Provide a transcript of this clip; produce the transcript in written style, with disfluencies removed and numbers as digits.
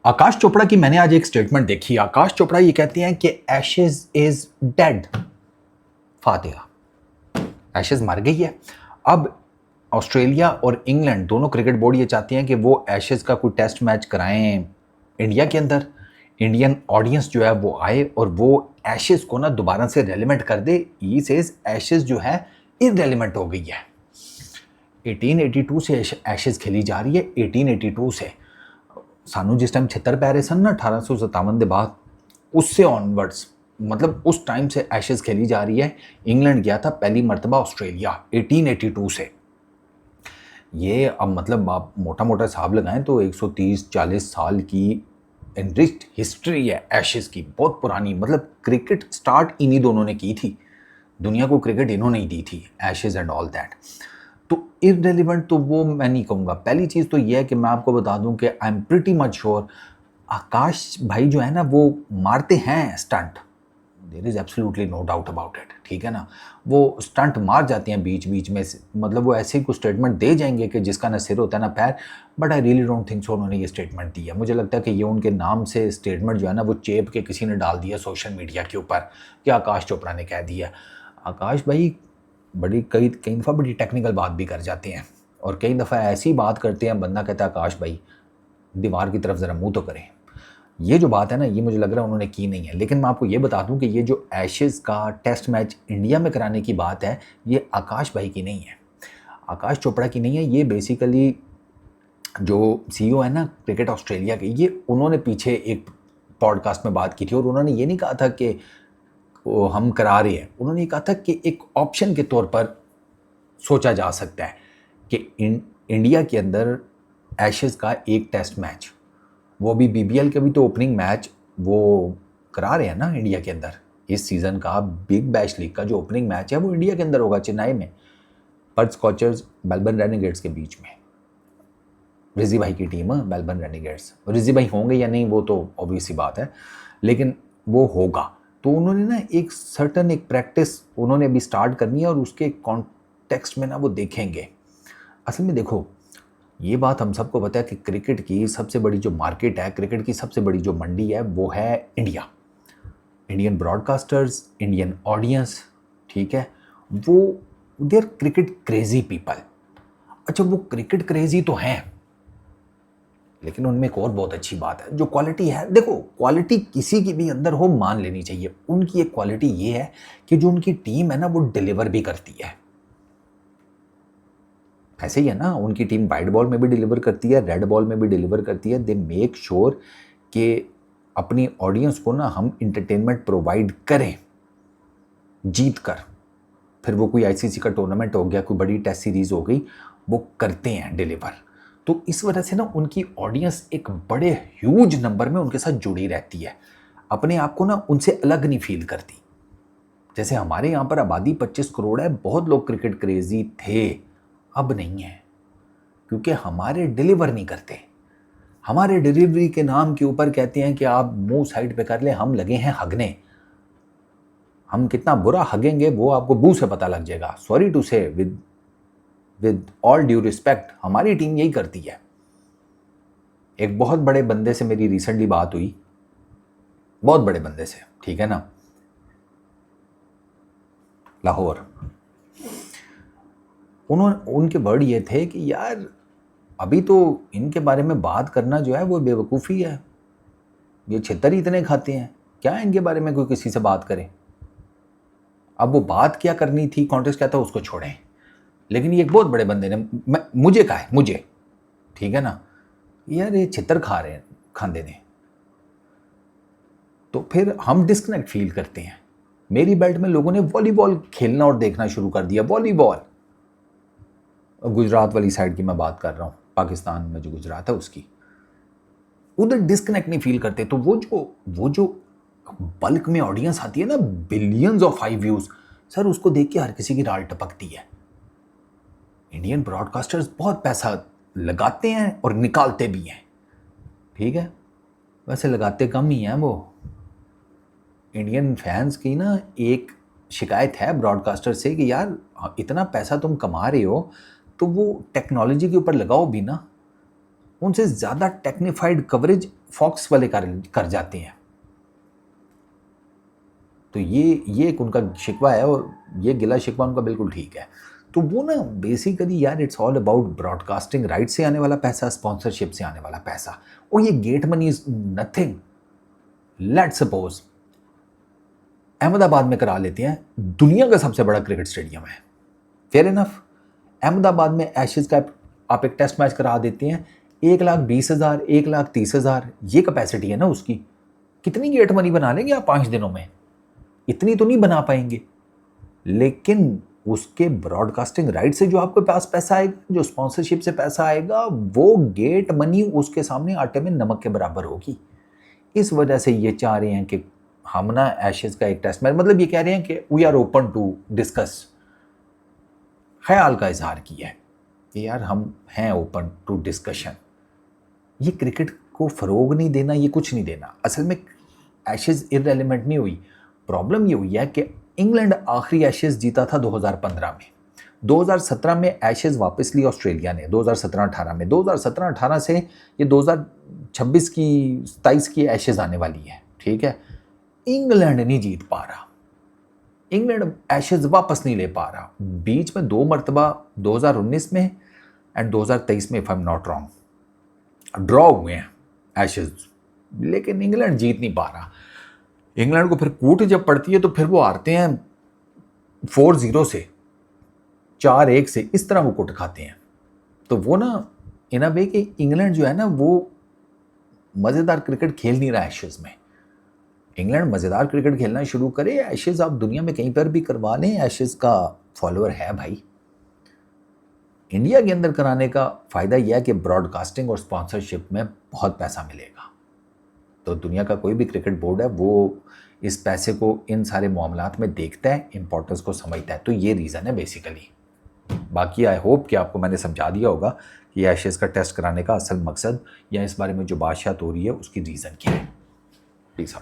आकाश चोपड़ा की मैंने आज एक स्टेटमेंट देखी। आकाश चोपड़ा ये कहते हैं कि Ashes is dead. Fatiha, Ashes मर गई है। अब ऑस्ट्रेलिया और इंग्लैंड दोनों क्रिकेट बोर्ड ये चाहते हैं कि वो एशेज का कोई टेस्ट मैच कराएं इंडिया के अंदर। इंडियन ऑडियंस जो है वो आए और वो एशेज को ना दोबारा से रेलिवेंट कर दे। ये सेज एशेज जो है इररेलेवेंट हो गई है। 1882 से एशेज खेली जा रही है। 1882 से सानू जिस टाइम 76 पै रहे सन ना 1857 के बाद, उससे ऑनवर्ड्स मतलब उस टाइम से एशेज खेली जा रही है। इंग्लैंड गया था पहली मरतबा ऑस्ट्रेलिया 1882 से। ये अब मतलब आप मोटा मोटा हिसाब लगाएं तो 130-40 साल की एनरिच्ड हिस्ट्री है एशेज की, बहुत पुरानी। मतलब क्रिकेट स्टार्ट इन्हीं दोनों ने की थी, दुनिया को क्रिकेट इन्होंने ही दी थी, एशेज एंड ऑल दैट। तो इररेलेवेंट तो वो मैं नहीं कहूँगा। पहली चीज़ तो ये है कि मैं आपको बता दूं कि I am pretty much sure Akash भाई जो है ना वो मारते हैं stunt. There is absolutely no doubt about it, ठीक है ना। वो स्टंट मार जाते हैं बीच बीच में, मतलब वो ऐसे ही कुछ स्टेटमेंट दे जाएंगे कि जिसका ना सिर होता है ना पैर। But I really don't think so उन्होंने ये स्टेटमेंट दी है। मुझे लगता है कि ये उनके नाम से स्टेटमेंट जो है ना वो चेप के किसी ने डाल दिया सोशल मीडिया के ऊपर कि आकाश चोपड़ा ने कह दिया। आकाश भाई कई कई दफ़ा बड़ी टेक्निकल बात भी कर जाते हैं और कई दफ़ा ऐसी बात करते हैं बंदा कहता है आकाश भाई दीवार की तरफ ज़रा मुंह तो करें। ये जो बात है ना ये मुझे लग रहा है उन्होंने की नहीं है। लेकिन मैं आपको ये बता दूं कि ये जो एशेज़ का टेस्ट मैच इंडिया में कराने की बात है ये आकाश भाई की नहीं है, आकाश चोपड़ा की नहीं है। ये बेसिकली जो CEO है ना क्रिकेट ऑस्ट्रेलिया के, ये उन्होंने पीछे एक पॉडकास्ट में बात की थी और उन्होंने ये नहीं कहा था कि वो हम करा रहे हैं। उन्होंने कहा था कि एक ऑप्शन के तौर पर सोचा जा सकता है कि इंडिया के अंदर एशेज़ का एक टेस्ट मैच, वो भी BBL के भी तो ओपनिंग मैच वो करा रहे हैं ना इंडिया के अंदर। इस सीज़न का बिग बैश लीग का जो ओपनिंग मैच है वो इंडिया के अंदर होगा, चेन्नई में, पर्थ स्कॉचर्स मेलबर्न रेनेगेड्स के बीच में। रिजी भाई की टीम है मेलबर्न रेनेगेड्स। रिजी भाई होंगे या नहीं वो तो ऑब्वियस सी बात है, लेकिन वो होगा। तो उन्होंने ना एक सर्टन एक प्रैक्टिस उन्होंने अभी स्टार्ट करनी है और उसके कॉन्टेक्स्ट में ना वो देखेंगे। असल में देखो ये बात हम सबको पता है कि क्रिकेट की सबसे बड़ी जो मार्केट है, क्रिकेट की सबसे बड़ी जो मंडी है वो है India. Indian broadcasters, Indian audience, ठीक है, वो they are cricket crazy people. अच्छा वो क्रिकेट क्रेजी तो हैं, लेकिन उनमें एक और बहुत अच्छी बात है जो क्वालिटी है। देखो क्वालिटी किसी की भी अंदर हो मान लेनी चाहिए। उनकी एक क्वालिटी ये है कि जो उनकी टीम है ना वो डिलीवर भी करती है। ऐसे ही है ना, उनकी टीम वाइट बॉल में भी डिलीवर करती है, रेड बॉल में भी डिलीवर करती है। दे मेक श्योर कि अपनी ऑडियंस को ना हम इंटरटेनमेंट प्रोवाइड करें जीत कर। फिर वो कोई ICC का टूर्नामेंट हो गया, कोई बड़ी टेस्ट सीरीज हो गई, वो करते हैं डिलीवर। तो इस वजह से ना उनकी ऑडियंस एक बड़े ह्यूज नंबर में उनके साथ जुड़ी रहती है, अपने आप को ना उनसे अलग नहीं फील करती। जैसे हमारे यहाँ पर आबादी 25 करोड़ है, बहुत लोग क्रिकेट क्रेजी थे, अब नहीं है, क्योंकि हमारे डिलीवर नहीं करते। हमारे डिलीवरी के नाम के ऊपर कहते हैं कि आप मुंह साइड पे कर ले, हम लगे हैं हगने। हम कितना बुरा हगेंगे वो आपको मुंह से पता लग जाएगा। सॉरी टू से, विद ऑल ड्यू रिस्पेक्ट, हमारी टीम यही करती है। एक बहुत बड़े बंदे से मेरी रिसेंटली बात हुई, बहुत बड़े बंदे से, ठीक है ना, लाहौर। उनके वर्ड ये थे कि यार अभी तो इनके बारे में बात करना जो है वो बेवकूफ़ी है, ये छितर ही इतने खाते हैं, क्या इनके बारे में कोई किसी से बात करे। अब वो बात क्या करनी थी, कॉन्टेक्स्ट क्या था, उसको छोड़ें। लेकिन ये एक बहुत बड़े बंदे ने मुझे कहा है, मुझे, ठीक है ना, यार ये छितर खा रहे हैं खांदे ने। तो फिर हम डिस्कनेक्ट फील करते हैं। मेरी बेल्ट में लोगों ने वॉलीबॉल खेलना और देखना शुरू कर दिया, वॉलीबॉल। गुजरात वाली साइड की मैं बात कर रहा हूँ, पाकिस्तान में जो गुजरात है उसकी, उधर डिस्कनेक्ट नहीं फील करते। तो वो जो बल्क में ऑडियंस आती है ना, billions of high views, sir उसको देख के हर किसी की राल टपकती है। इंडियन ब्रॉडकास्टर्स बहुत पैसा लगाते हैं और निकालते भी हैं, ठीक है, वैसे लगाते कम ही हैं वो। इंडियन फैंस की ना एक शिकायत है ब्रॉडकास्टर से कि यार इतना पैसा तुम कमा रहे हो तो वो टेक्नोलॉजी के ऊपर लगाओ भी ना। उनसे ज़्यादा टेक्निफाइड कवरेज फॉक्स वाले कर जाते हैं। तो ये एक उनका शिकवा है और ये गिला शिकवा उनका बिल्कुल ठीक है। तो वो ना बेसिकली यार it's all about broadcasting right से आने वाला पैसा, स्पॉन्सरशिप से आने वाला पैसा, और ये get money is nothing. Let's suppose Ahmedabad में करा लेते हैं, दुनिया का सबसे बड़ा क्रिकेट स्टेडियम है, फेयर इनफ। अहमदाबाद में एशेज का आप एक टेस्ट मैच करा देते हैं, 1,20,000 1,30,000 ये कैपेसिटी है ना उसकी। कितनी गेट मनी बना लेंगे आप 5 दिनों में? इतनी तो नहीं बना पाएंगे, लेकिन उसके ब्रॉडकास्टिंग राइट से जो आपके पास पैसा आएगा, जो स्पॉन्सरशिप से पैसा आएगा, वो गेट मनी उसके सामने आटे में नमक के बराबर होगी। इस वजह से ये चाह रहे हैं कि हम ना एशेज का एक टेस्ट मैच, मतलब ये कह रहे हैं कि we are open to discuss, ख्याल का इजहार किया है कि यार हम हैं ओपन टू डिस्कशन। ये क्रिकेट को फ़रोग नहीं देना, ये कुछ नहीं देना। असल में एशेज इररेलेवेंट नहीं हुई, प्रॉब्लम ये हुई है कि इंग्लैंड आखिरी एशेज जीता था 2015 में, 2017 में एशेज वापस ली ऑस्ट्रेलिया ने, 2017-18 में, 2017-18 से ये 2026 की 27 की एशेज आने वाली है, ठीक है। इंग्लैंड नहीं जीत पा रहा, इंग्लैंड एशेज वापस नहीं ले पा रहा। बीच में 2 मरतबा 2019 में एंड 2023 में, if I am not wrong, draw हुए हैं एशेज, लेकिन इंग्लैंड जीत नहीं पा रहा। इंग्लैंड को फिर कूट जब पड़ती है तो फिर वो हारते हैं 4-0 से, 4-1 से, इस तरह वो कुट खाते हैं। तो वो ना इन अ वे कि इंग्लैंड जो है ना वो मज़ेदार क्रिकेट खेल नहीं रहा एशेज में। इंग्लैंड मज़ेदार क्रिकेट खेलना शुरू करे, एशेज आप दुनिया में कहीं पर भी करवा लें, एशेज का फॉलोअर है भाई। इंडिया के अंदर कराने का फ़ायदा यह है कि ब्रॉडकास्टिंग और स्पॉन्सरशिप में बहुत पैसा मिलेगा। तो दुनिया का कोई भी क्रिकेट बोर्ड है वो इस पैसे को इन सारे मामलात में देखता है, इंपॉर्टेंस को समझता है। तो ये रीज़न है बेसिकली। बाकी आई होप कि आपको मैंने समझा दिया होगा कि एशेज का टेस्ट कराने का असल मकसद या इस बारे में जो बातचीत हो रही है उसकी रीज़न क्या है। प्लीज़।